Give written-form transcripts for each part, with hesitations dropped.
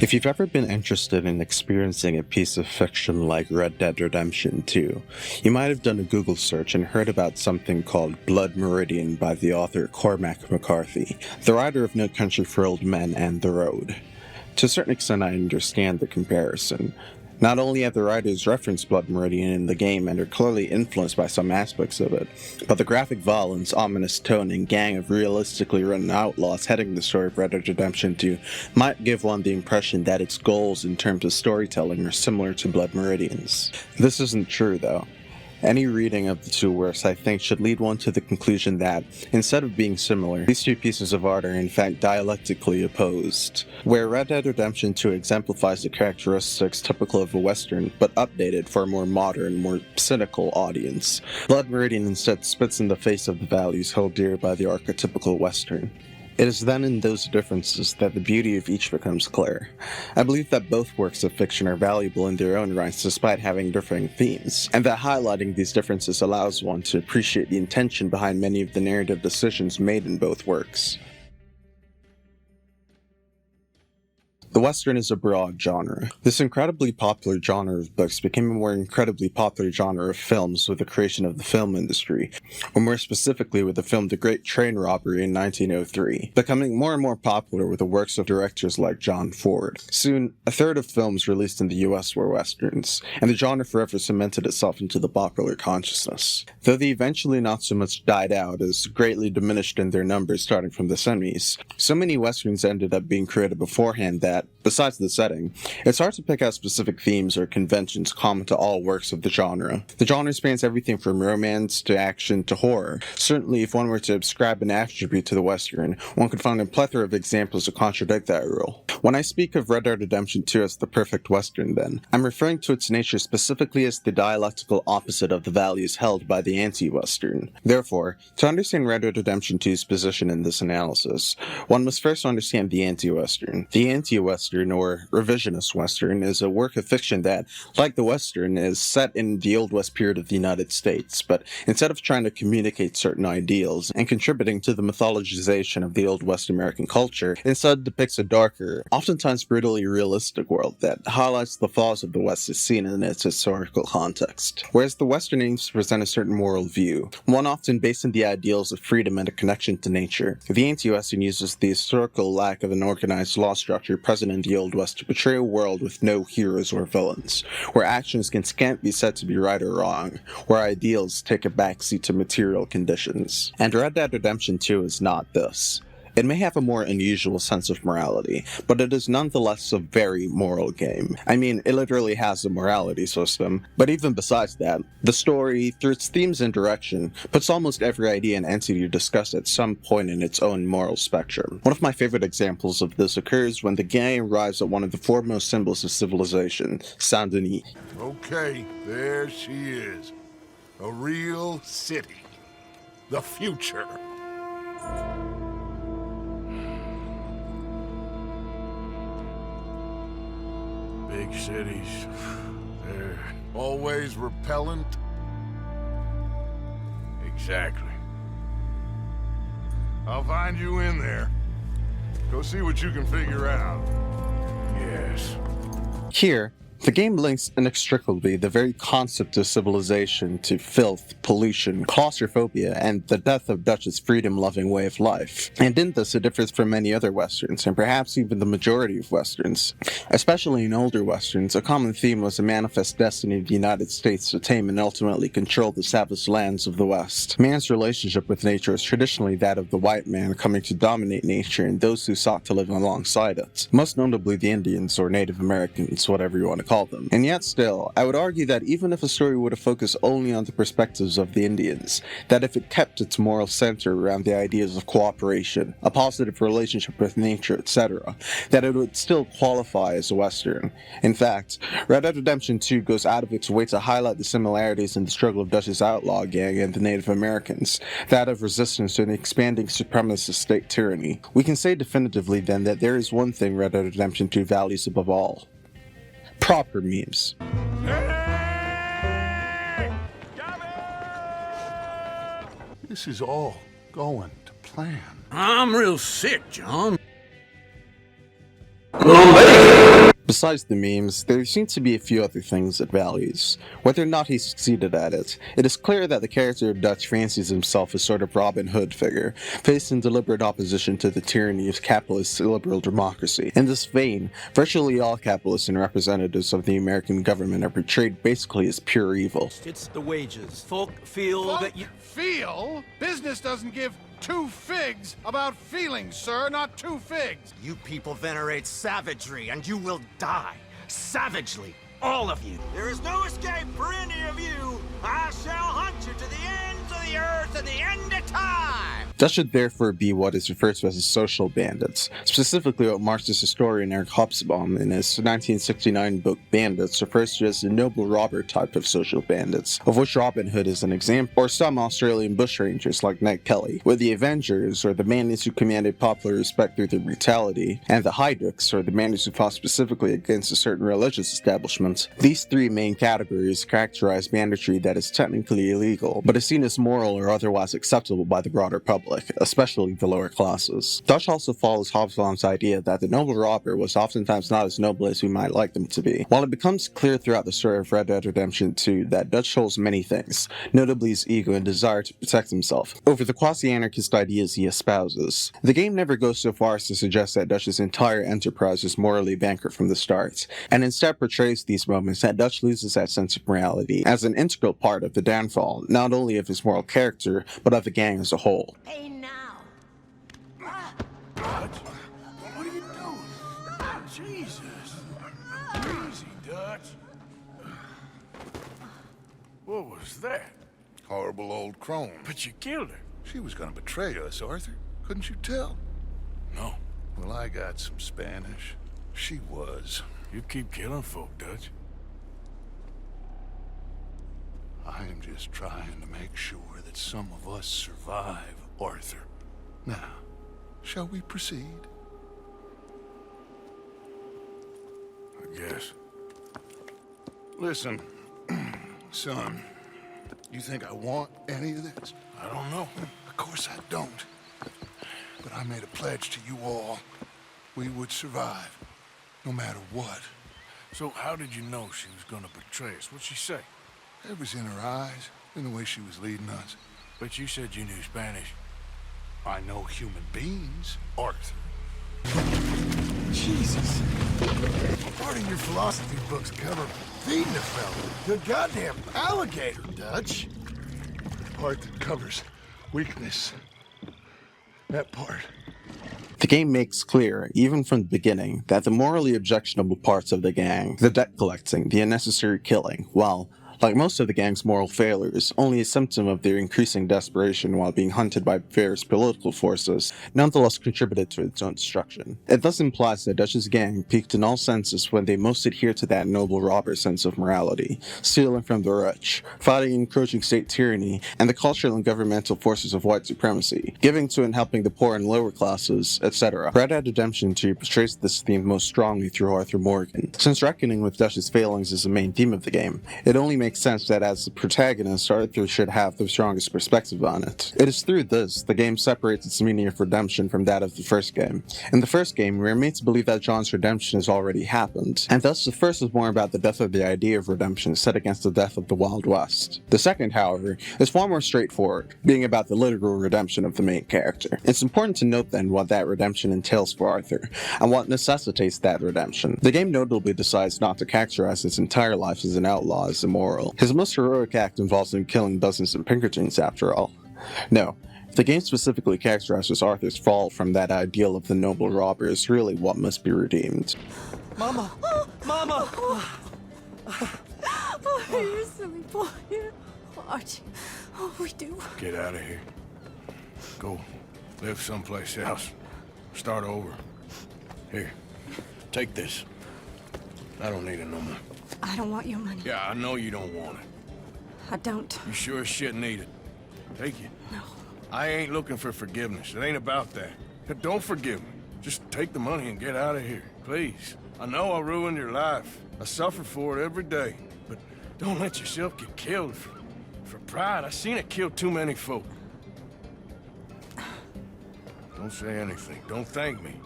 If you've ever been interested in experiencing a piece of fiction like Red Dead Redemption 2, you might have done a Google search and heard about something called Blood Meridian by the author Cormac McCarthy, the writer of No Country for Old Men and The Road. To a certain extent, I understand the comparison. Not only have the writers referenced Blood Meridian in the game and are clearly influenced by some aspects of it, but the graphic violence, ominous tone, and gang of realistically written outlaws heading the story of Red Dead Redemption 2 might give one the impression that its goals in terms of storytelling are similar to Blood Meridian's. This isn't true, though. Any reading of the two works, I think, should lead one to the conclusion that, instead of being similar, these two pieces of art are in fact dialectically opposed. Where Red Dead Redemption 2 exemplifies the characteristics typical of a Western, but updated for a more modern, more cynical audience, Blood Meridian instead spits in the face of the values held dear by the archetypical Western. It is then in those differences that the beauty of each becomes clear. I believe that both works of fiction are valuable in their own rights despite having differing themes, and that highlighting these differences allows one to appreciate the intention behind many of the narrative decisions made in both works. The Western is a broad genre. This incredibly popular genre of books became a more incredibly popular genre of films with the creation of the film industry, or more specifically with the film The Great Train Robbery in 1903, becoming more and more popular with the works of directors like John Ford. Soon, a third of films released in the US were Westerns, and the genre forever cemented itself into the popular consciousness. Though they eventually not so much died out as greatly diminished in their numbers starting from the 70s, so many Westerns ended up being created beforehand that, besides the setting, it's hard to pick out specific themes or conventions common to all works of the genre. The genre spans everything from romance to action to horror. Certainly, if one were to ascribe an attribute to the Western, one could find a plethora of examples to contradict that rule. When I speak of Red Dead Redemption 2 as the perfect Western, then, I'm referring to its nature specifically as the dialectical opposite of the values held by the anti-Western. Therefore, to understand Red Dead Redemption 2's position in this analysis, one must first understand the anti-Western. The anti-Western, or revisionist Western, is a work of fiction that, like the Western, is set in the Old West period of the United States, but instead of trying to communicate certain ideals and contributing to the mythologization of the Old West American culture, instead depicts a darker, oftentimes brutally realistic world that highlights the flaws of the West as seen in its historical context. Whereas the Western aims to present a certain moral view, one often based on the ideals of freedom and a connection to nature, the anti-Western uses the historical lack of an organized law structure present in the Old West to portray a world with no heroes or villains, where actions can't be said to be right or wrong, where ideals take a backseat to material conditions. And Red Dead Redemption 2 is not this. It may have a more unusual sense of morality, but it is nonetheless a very moral game. I mean, it literally has a morality system, but even besides that, the story, through its themes and direction, puts almost every idea and entity discussed at some point in its own moral spectrum. One of my favorite examples of this occurs when the gang arrives at one of the foremost symbols of civilization, Saint-Denis. Okay, there she is. A real city. The future. Big cities, they're always repellent. Exactly. I'll find you in there. Go see what you can figure out. Yes. Here, the game links inextricably the very concept of civilization to filth, pollution, claustrophobia, and the death of Dutch's freedom-loving way of life. And in this, it differs from many other Westerns, and perhaps even the majority of Westerns. Especially in older Westerns, a common theme was the manifest destiny of the United States to tame and ultimately control the savage lands of the West. Man's relationship with nature is traditionally that of the white man coming to dominate nature and those who sought to live alongside it. Most notably the Indians, or Native Americans, whatever you want to call them. And yet still, I would argue that even if a story were to focus only on the perspectives of the Indians, that if it kept its moral center around the ideas of cooperation, a positive relationship with nature, etc., that it would still qualify as a Western. In fact, Red Dead Redemption 2 goes out of its way to highlight the similarities in the struggle of Dutch's outlaw gang and the Native Americans, that of resistance to an expanding supremacist state tyranny. We can say definitively then that there is one thing Red Dead Redemption 2 values above all: proper memes. Hey! This is all going to plan. I'm real sick, John. Well, Besides the memes, there seem to be a few other things it values. Whether or not he succeeded at it, it is clear that the character of Dutch fancies himself a sort of Robin Hood figure, faced in deliberate opposition to the tyranny of capitalist liberal democracy. In this vein, virtually all capitalists and representatives of the American government are portrayed basically as pure evil. It's the wages. Folk feel that you... Feel? Business doesn't give two figs about feelings, sir, not two figs. You people venerate savagery, and you will die. Savagely. All of you. There is no escape for any of you. I shall hunt you to the ends of the earth and the end of time. Dutch should therefore be what is referred to as social bandits, specifically what Marxist historian Eric Hobsbawm in his 1969 book Bandits refers to as the noble robber type of social bandits, of which Robin Hood is an example, or some Australian bushrangers like Ned Kelly, with the Avengers, or the bandits who commanded popular respect through their brutality, and the Hydricks, or the bandits who fought specifically against a certain religious establishment. These three main categories characterize banditry that is technically illegal, but is seen as moral or otherwise acceptable by the broader public, especially the lower classes. Dutch also follows Hobsbawm's idea that the noble robber was oftentimes not as noble as we might like them to be. While it becomes clear throughout the story of Red Dead Redemption 2 that Dutch holds many things, notably his ego and desire to protect himself, over the quasi-anarchist ideas he espouses. The game never goes so far as to suggest that Dutch's entire enterprise is morally bankrupt from the start, and instead portrays these moments that Dutch loses that sense of morality as an integral part of the downfall, not only of his moral character, but of the gang as a whole. Hey now! Dutch, what are you doing? Jesus. Easy, Dutch. What was that? Horrible old crone. But you killed her. She was gonna betray us, Arthur. Couldn't you tell? No. Well, I got some Spanish. She was. You keep killing folk, Dutch. I am just trying to make sure that some of us survive, Arthur. Now, shall we proceed? I guess. Listen, son, you think I want any of this? I don't know. Of course I don't. But I made a pledge to you all. We would survive, no matter what. So how did you know she was gonna betray us? What'd she say? It was in her eyes, in the way she was leading us. But you said you knew Spanish. I know human beings, Arthur. Jesus. Part of your philosophy books cover feeding a fella. The goddamn alligator, Dutch. Part that covers weakness. That part. The game makes clear, even from the beginning, that the morally objectionable parts of the gang, the debt collecting, the unnecessary killing, well, like most of the gang's moral failures, only a symptom of their increasing desperation while being hunted by various political forces, nonetheless contributed to its own destruction. It thus implies that Dutch's gang peaked in all senses when they most adhered to that noble robber sense of morality, stealing from the rich, fighting encroaching state tyranny, and the cultural and governmental forces of white supremacy, giving to and helping the poor and lower classes, etc. Red Dead Redemption 2 portrays this theme most strongly through Arthur Morgan. Since reckoning with Dutch's failings is the main theme of the game, it only makes sense that as the protagonist, Arthur should have the strongest perspective on it. It is through this, the game separates its meaning of redemption from that of the first game. In the first game, we are made to believe that John's redemption has already happened, and thus the first is more about the death of the idea of redemption set against the death of the Wild West. The second, however, is far more straightforward, being about the literal redemption of the main character. It's important to note then what that redemption entails for Arthur, and what necessitates that redemption. The game notably decides not to characterize his entire life as an outlaw as immoral. His most heroic act involves him killing dozens of Pinkertons, after all. No, the game specifically characterizes Arthur's fall from that ideal of the noble robber is really what must be redeemed. Mama! Mama! Oh, you're a silly boy. Archie, oh, we do. Get out of here. Go live someplace else. Start over. Here, take this. I don't need it no more. I don't want your money. Yeah, I know you don't want it. I don't. You sure as shit need it. Take it. No. I ain't looking for forgiveness. It ain't about that. But don't forgive me. Just take the money and get out of here, please. I know I ruined your life. I suffer for it every day. But don't let yourself get killed for pride. I seen it kill too many folk. Don't say anything. Don't thank me.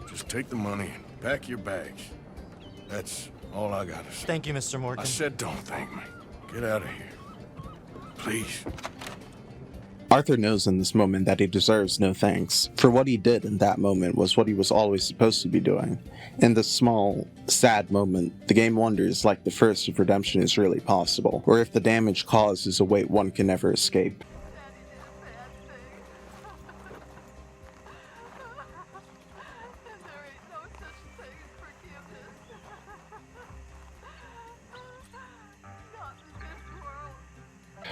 Just take the money and pack your bags. That's all I gotta say. Thank you, Mr. Morgan. I said don't thank me. Get out of here. Please. Arthur knows in this moment that he deserves no thanks, for what he did in that moment was what he was always supposed to be doing. In this small, sad moment, the game wonders like the first if redemption is really possible, or if the damage caused is a weight one can never escape.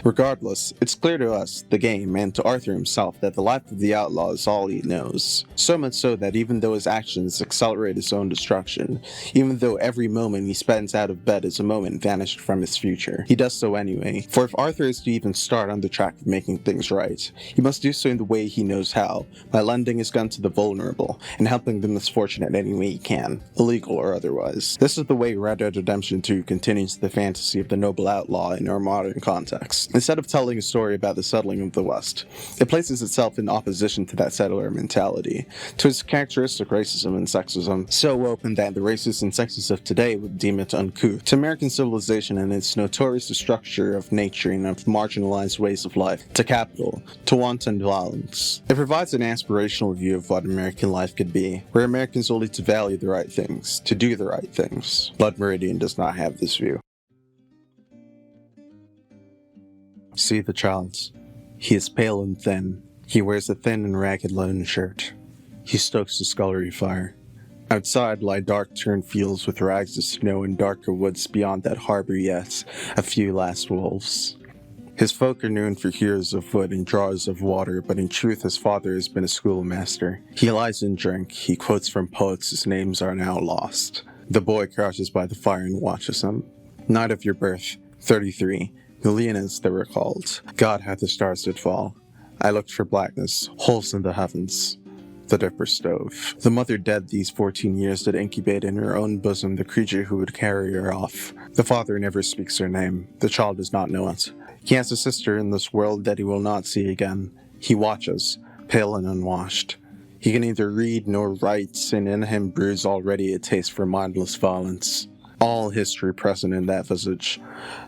Regardless, it's clear to us, the game, and to Arthur himself that the life of the outlaw is all he knows. So much so that even though his actions accelerate his own destruction, even though every moment he spends out of bed is a moment vanished from his future, he does so anyway. For if Arthur is to even start on the track of making things right, he must do so in the way he knows how, by lending his gun to the vulnerable, and helping the misfortunate any way he can, illegal or otherwise. This is the way Red Dead Redemption 2 continues the fantasy of the noble outlaw in our modern context. Instead of telling a story about the settling of the West, it places itself in opposition to that settler mentality, to its characteristic racism and sexism, so open that the racists and sexists of today would deem it uncouth, to American civilization and its notorious destruction of nature and of marginalized ways of life, to capital, to wanton violence. It provides an aspirational view of what American life could be, where Americans only to value the right things, to do the right things. Blood Meridian does not have this view. See the child. He is pale and thin. He wears a thin and ragged linen shirt. He stokes the scullery fire. Outside lie dark turned fields with rags of snow and darker woods beyond that harbor yet a few last wolves. His folk are known for hewers of wood and drawers of water, but in truth his father has been a schoolmaster. He lies in drink, he quotes from poets whose names are now lost. The boy crouches by the fire and watches him. Night of your birth, 33. Leonids they were called. God had the stars did fall. I looked for blackness, holes in the heavens. The dipper stove. The mother dead these 14 years did incubate in her own bosom the creature who would carry her off. The father never speaks her name. The child does not know it. He has a sister in this world that he will not see again. He watches, pale and unwashed. He can neither read nor write, and in him brews already a taste for mindless violence. All history present in that visage,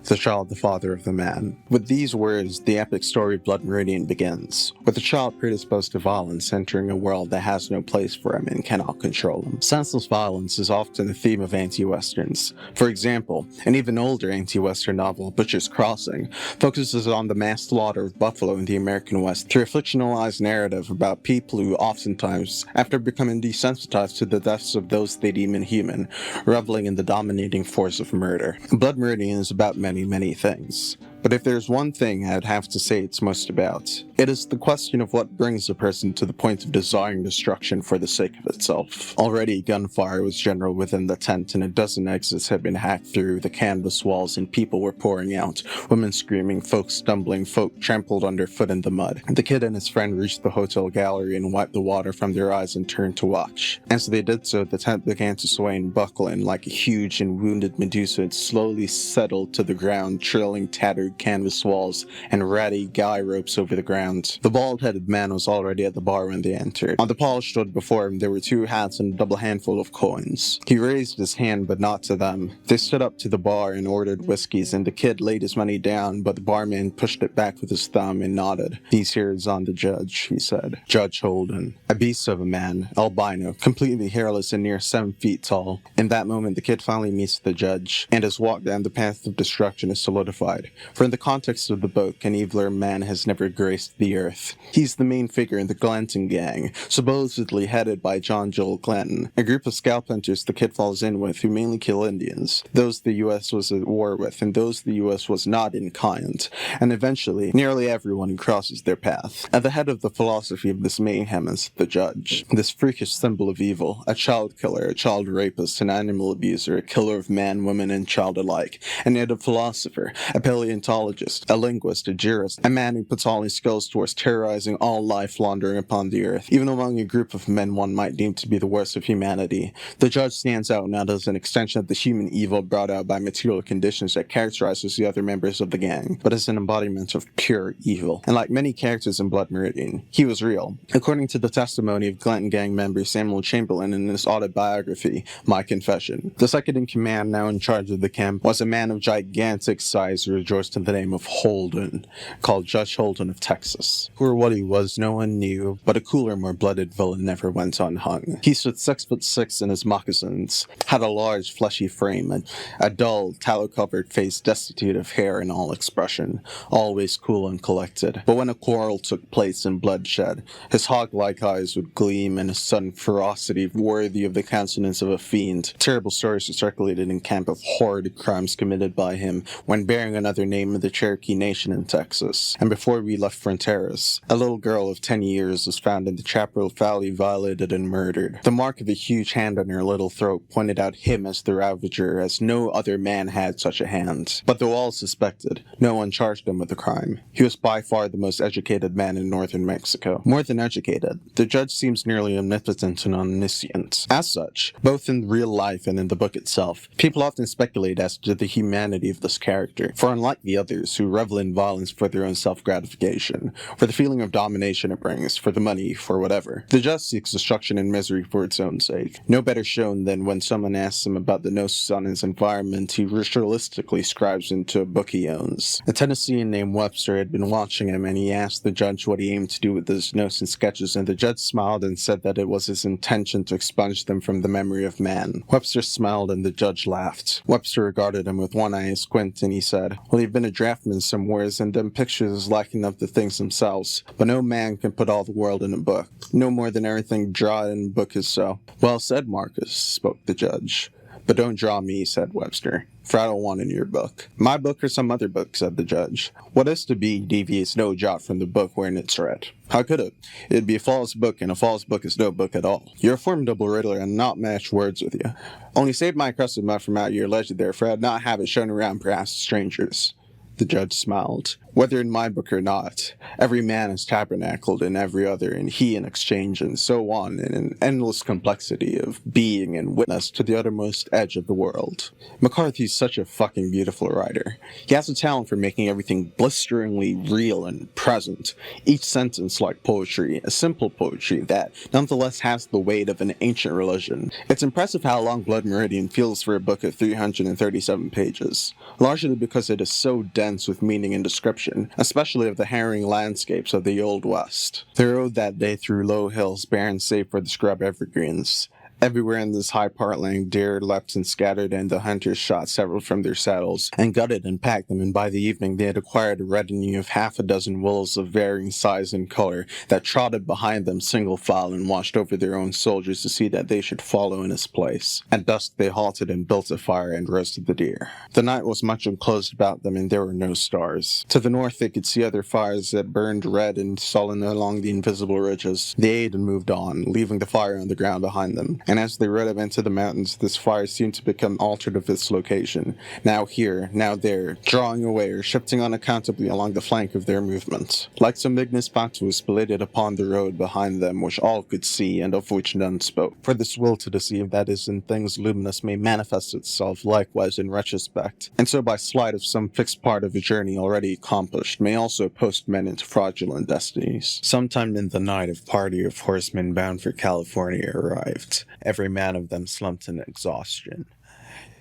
the child the father of the man. With these words, the epic story of Blood Meridian begins, with the child predisposed to violence entering a world that has no place for him and cannot control him. Senseless violence is often a theme of anti-westerns. For example, an even older anti-western novel, Butcher's Crossing, focuses on the mass slaughter of buffalo in the American West through a fictionalized narrative about people who oftentimes, after becoming desensitized to the deaths of those they deem inhuman, reveling in the dominating force of murder. Blood Meridian is about many, many things. But if there's one thing I'd have to say it's most about, it is the question of what brings a person to the point of desiring destruction for the sake of itself. Already gunfire was general within the tent, and a dozen exits had been hacked through the canvas walls, and people were pouring out, women screaming, folks stumbling, folk trampled underfoot in the mud. The kid and his friend reached the hotel gallery and wiped the water from their eyes and turned to watch. As they did so, the tent began to sway and buckle, and like a huge and wounded Medusa, it slowly settled to the ground, trailing tattered canvas walls and ratty guy ropes over the ground. The bald-headed man was already at the bar when they entered. On the polished wood before him there were 2 hats and a double handful of coins. He raised his hand, but not to them. They stood up to the bar and ordered whiskeys, and the kid laid his money down, but the barman pushed it back with his thumb and nodded. "These here is on the judge," he said. Judge Holden. A beast of a man, albino, completely hairless and near 7 feet tall. In that moment the kid finally meets the judge, and his walk down the path of destruction is solidified. For in the context of the book, an eviler man has never graced the earth. He's the main figure in the Glanton gang, supposedly headed by John Joel Glanton, a group of scalp hunters the kid falls in with who mainly kill Indians, those the U.S. was at war with and those the U.S. was not in kind, and eventually nearly everyone who crosses their path. At the head of the philosophy of this mayhem is the judge, this freakish symbol of evil, a child killer, a child rapist, an animal abuser, a killer of man, woman, and child alike, and yet a philosopher, a paleontologist, paleontologist, a linguist, a jurist, a man who puts all his skills towards terrorizing all life wandering upon the earth, even among a group of men one might deem to be the worst of humanity. The judge stands out not as an extension of the human evil brought out by material conditions that characterizes the other members of the gang, but as an embodiment of pure evil. And like many characters in Blood Meridian, he was real. According to the testimony of Glenton gang member Samuel Chamberlain in his autobiography, My Confession, the second-in-command now in charge of the camp was a man of gigantic size who rejoiced in the name of Holden, called Judge Holden of Texas. Who or what he was no one knew, but a cooler, more blooded villain never went unhung. He stood 6'6" in his moccasins, had a large fleshy frame, and a dull, tallow-covered face destitute of hair and all expression, always cool and collected. But when a quarrel took place in bloodshed, his hog-like eyes would gleam and his sudden ferocity worthy of the countenance of a fiend. Terrible stories were circulated in camp of horrid crimes committed by him when bearing another name of the Cherokee Nation in Texas. And before we left Fronteras, a little girl of 10 years was found in the Chaparral Valley violated and murdered. The mark of a huge hand on her little throat pointed out him as the ravager, as no other man had such a hand. But though all suspected, no one charged him with the crime. He was by far the most educated man in northern Mexico. More than educated, the judge seems nearly omnipotent and omniscient. As such, both in real life and in the book itself, people often speculate as to the humanity of this character, for unlike the others who revel in violence for their own self-gratification, for the feeling of domination it brings, for the money, for whatever, the judge seeks destruction and misery for its own sake. No better shown than when someone asks him about the gnosis on his environment he ritualistically scribes into a book he owns. A Tennessean named Webster had been watching him, and he asked the judge what he aimed to do with his notes and sketches, and the judge smiled and said that it was his intention to expunge them from the memory of man. Webster smiled and the judge laughed. Webster regarded him with one eye asquint, and he said, "Well, you've been a draftman somewheres, and them pictures is liking up the things themselves, but no man can put all the world in a book, no more than everything drawn in a book is so." "Well said, Marcus," spoke the judge. "But don't draw me," said Webster, "for I don't want it in your book." "My book or some other book," said the judge. "What is to be deviates no jot from the book wherein it's read. How could it? It'd be a false book, and a false book is no book at all. You're a formidable riddler, and not match words with you. Only save my accustomed mouth from out your legend there, for I'd not have it shown around perhaps to strangers." The judge smiled. "Whether in my book or not, every man is tabernacled in every other, and he in exchange, and so on, in an endless complexity of being and witness to the uttermost edge of the world. McCarthy's such a fucking beautiful writer. He has a talent for making everything blisteringly real and present, each sentence like poetry, a simple poetry that nonetheless has the weight of an ancient religion. It's impressive how long Blood Meridian feels for a book of 337 pages, largely because it is so dense with meaning and description, especially of the harrowing landscapes of the Old West. They rode that day through low hills, barren save for the scrub evergreens. Everywhere in this high parkland, deer leapt and scattered, and the hunters shot several from their saddles, and gutted and packed them, and by the evening they had acquired a retinue of half a dozen wolves of varying size and color, that trotted behind them single file and watched over their own soldiers to see that they should follow in his place. At dusk they halted and built a fire and roasted the deer. The night was much enclosed about them, and there were no stars. To the north they could see other fires that burned red and sullen along the invisible ridges. They ate and moved on, leaving the fire on the ground behind them. And as they rode up into the mountains, this fire seemed to become altered of its location, now here, now there, drawing away or shifting unaccountably along the flank of their movement. Like some ignis fatuus belated upon the road behind them, which all could see, and of which none spoke. For this will to deceive that is in things luminous may manifest itself likewise in retrospect, and so by sleight of some fixed part of a journey already accomplished, may also post men into fraudulent destinies. Sometime in the night a party of horsemen bound for California arrived. Every man of them slumped in exhaustion.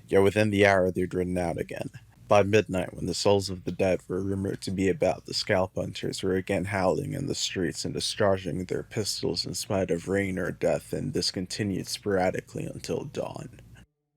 Yet within the hour they'd ridden out again. By midnight, when the souls of the dead were rumored to be about, the scalp hunters were again howling in the streets and discharging their pistols in spite of rain or death, and this continued sporadically until dawn.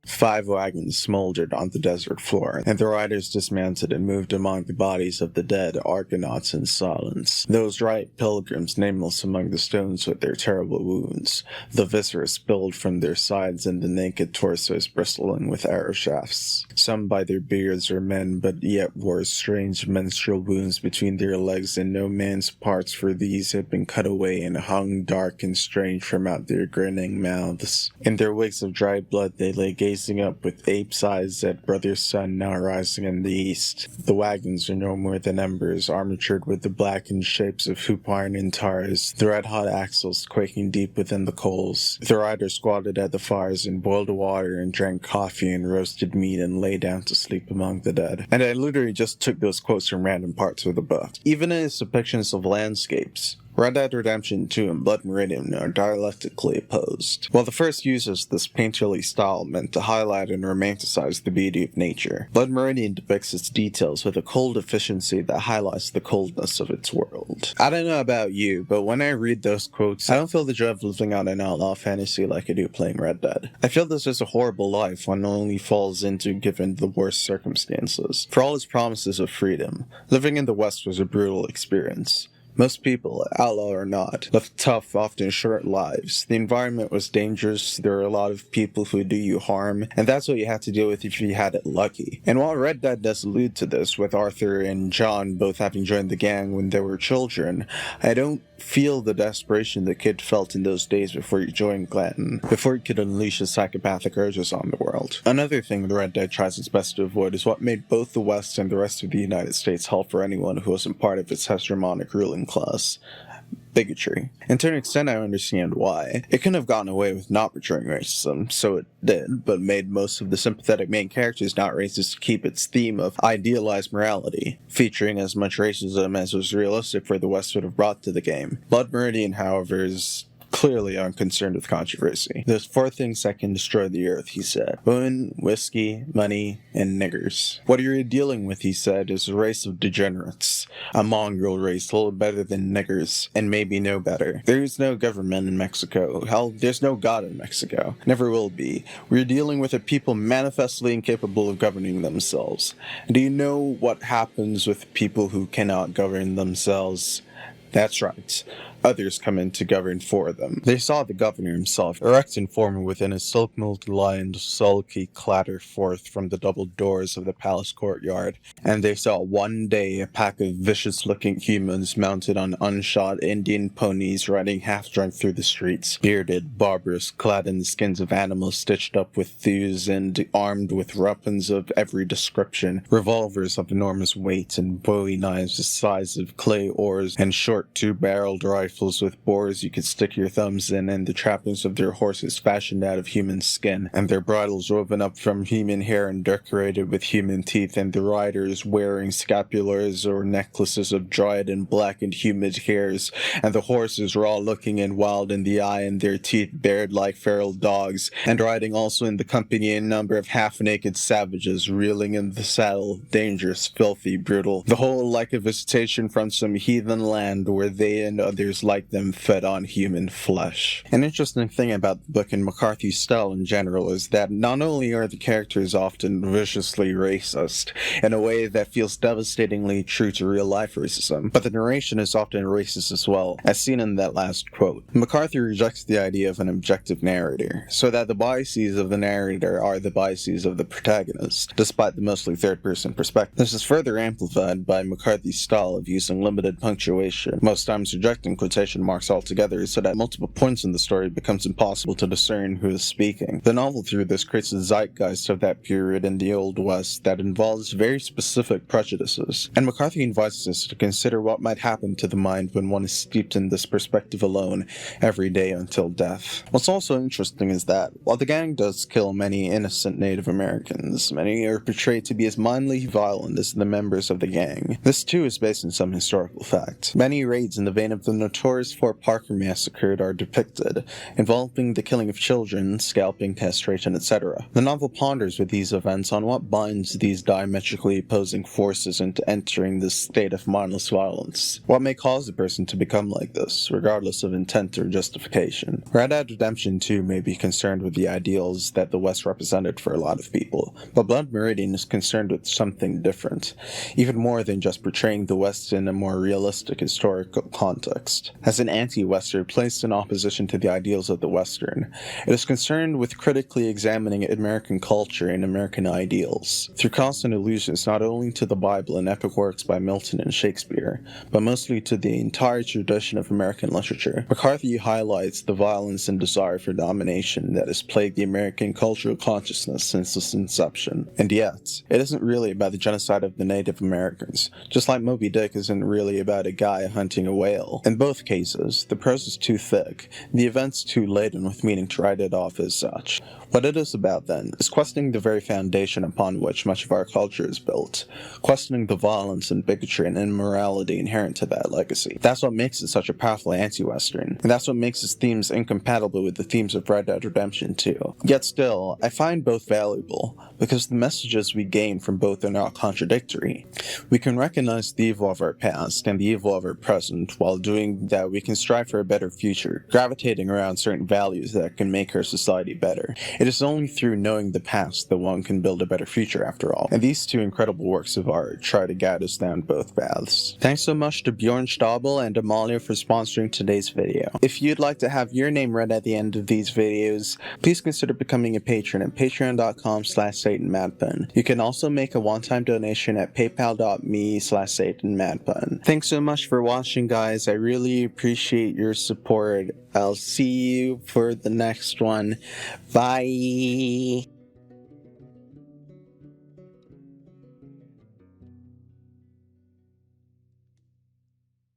5 wagons smoldered on the desert floor, and the riders dismounted and moved among the bodies of the dead Argonauts in silence. Those right pilgrims nameless among the stones with their terrible wounds, the viscera spilled from their sides and the naked torsos bristling with arrow shafts. Some by their beards were men, but yet wore strange menstrual wounds between their legs, and no man's parts, for these had been cut away and hung dark and strange from out their grinning mouths. In their wigs of dried blood they lay gazing gazing up with ape's eyes at brother's sun now rising in the east. The wagons are no more than embers, armatured with the blackened shapes of hoop iron and tars, the red-hot axles quaking deep within the coals. The riders squatted at the fires and boiled water and drank coffee and roasted meat and lay down to sleep among the dead. And I literally just took those quotes from random parts of the book. Even in its depictions of landscapes, Red Dead Redemption 2 and Blood Meridian are dialectically opposed. While the first uses this painterly style meant to highlight and romanticize the beauty of nature, Blood Meridian depicts its details with a cold efficiency that highlights the coldness of its world. I don't know about you, but when I read those quotes, I don't feel the joy of living out an outlaw fantasy like I do playing Red Dead. I feel this is a horrible life one only falls into given the worst circumstances. For all its promises of freedom, living in the West was a brutal experience. Most people, outlaw or not, lived tough, often short lives. The environment was dangerous, there were a lot of people who do you harm, and that's what you had to deal with if you had it lucky. And while Red Dead does allude to this, with Arthur and John both having joined the gang when they were children, I don't feel the desperation the kid felt in those days before he joined Glanton, before he could unleash his psychopathic urges on the world. Another thing the Red Dead tries its best to avoid is what made both the West and the rest of the United States hell for anyone who wasn't part of its hegemonic ruling class: bigotry. And to an extent I understand why. It couldn't have gotten away with not portraying racism, so it did, but made most of the sympathetic main characters not racist to keep its theme of idealized morality, featuring as much racism as was realistic for the West would have brought to the game. Blood Meridian, however, is clearly unconcerned with controversy. There's 4 things that can destroy the earth, he said: women, whiskey, money, and niggers. What you're dealing with, he said, is a race of degenerates. A mongrel race, a little better than niggers, and maybe no better. There is no government in Mexico. Hell, there's no God in Mexico. Never will be. We're dealing with a people manifestly incapable of governing themselves. Do you know what happens with people who cannot govern themselves? That's right. Others come in to govern for them. They saw the governor himself, erect and formal within his silk-lined sulky clatter forth from the double doors of the palace courtyard, and they saw one day a pack of vicious-looking humans mounted on unshod Indian ponies riding half-drunk through the streets, bearded, barbarous, clad in the skins of animals stitched up with thews and armed with weapons of every description, revolvers of enormous weight and bowie knives the size of clay oars, and short two-barreled rifles with bores you could stick your thumbs in, and the trappings of their horses fashioned out of human skin, and their bridles woven up from human hair and decorated with human teeth, and the riders wearing scapulars or necklaces of dried and blackened human hairs, and the horses were all looking in wild in the eye, and their teeth bared like feral dogs, and riding also in the company a number of half-naked savages, reeling in the saddle, dangerous, filthy, brutal, the whole like a visitation from some heathen land where they and others like them fed on human flesh. An interesting thing about the book and McCarthy's style in general is that not only are the characters often viciously racist, in a way that feels devastatingly true to real-life racism, but the narration is often racist as well, as seen in that last quote. McCarthy rejects the idea of an objective narrator, so that the biases of the narrator are the biases of the protagonist, despite the mostly third-person perspective. This is further amplified by McCarthy's style of using limited punctuation, most times rejecting quotation marks altogether, so that at multiple points in the story it becomes impossible to discern who is speaking. The novel through this creates a zeitgeist of that period in the Old West that involves very specific prejudices, and McCarthy invites us to consider what might happen to the mind when one is steeped in this perspective alone, every day until death. What's also interesting is that, while the gang does kill many innocent Native Americans, many are portrayed to be as mindlessly violent as the members of the gang. This too is based on some historical fact. Many raids in the vein of the notorious Fort Parker massacre are depicted, involving the killing of children, scalping, castration, etc. The novel ponders with these events on what binds these diametrically opposing forces into entering this state of mindless violence. What may cause a person to become like this, regardless of intent or justification. Red Dead Redemption 2 may be concerned with the ideals that the West represented for a lot of people, but Blood Meridian is concerned with something different, even more than just portraying the West in a more realistic historical context. West. As an anti-Western placed in opposition to the ideals of the Western, it is concerned with critically examining American culture and American ideals, through constant allusions not only to the Bible and epic works by Milton and Shakespeare, but mostly to the entire tradition of American literature. McCarthy highlights the violence and desire for domination that has plagued the American cultural consciousness since its inception. And yet, it isn't really about the genocide of the Native Americans, just like Moby Dick isn't really about a guy hunting a whale. In both cases, the prose is too thick, and the events too laden with meaning to write it off as such. What it is about, then, is questioning the very foundation upon which much of our culture is built, questioning the violence and bigotry and immorality inherent to that legacy. That's what makes it such a powerful anti-Western, and that's what makes its themes incompatible with the themes of Red Dead Redemption 2. Yet still, I find both valuable, because the messages we gain from both are not contradictory. We can recognize the evil of our past and the evil of our present. While doing that, we can strive for a better future, gravitating around certain values that can make our society better. It is only through knowing the past that one can build a better future, after all. And these two incredible works of art try to guide us down both paths. Thanks so much to Bjorn Stabel and Amalia for sponsoring today's video. If you'd like to have your name read at the end of these videos, please consider becoming a patron at patreon.com/satenmadpun. You can also make a one-time donation at paypal.me/satenmadpun. Thanks so much for watching, guys. I really appreciate your support. I'll see you for the next one. Bye.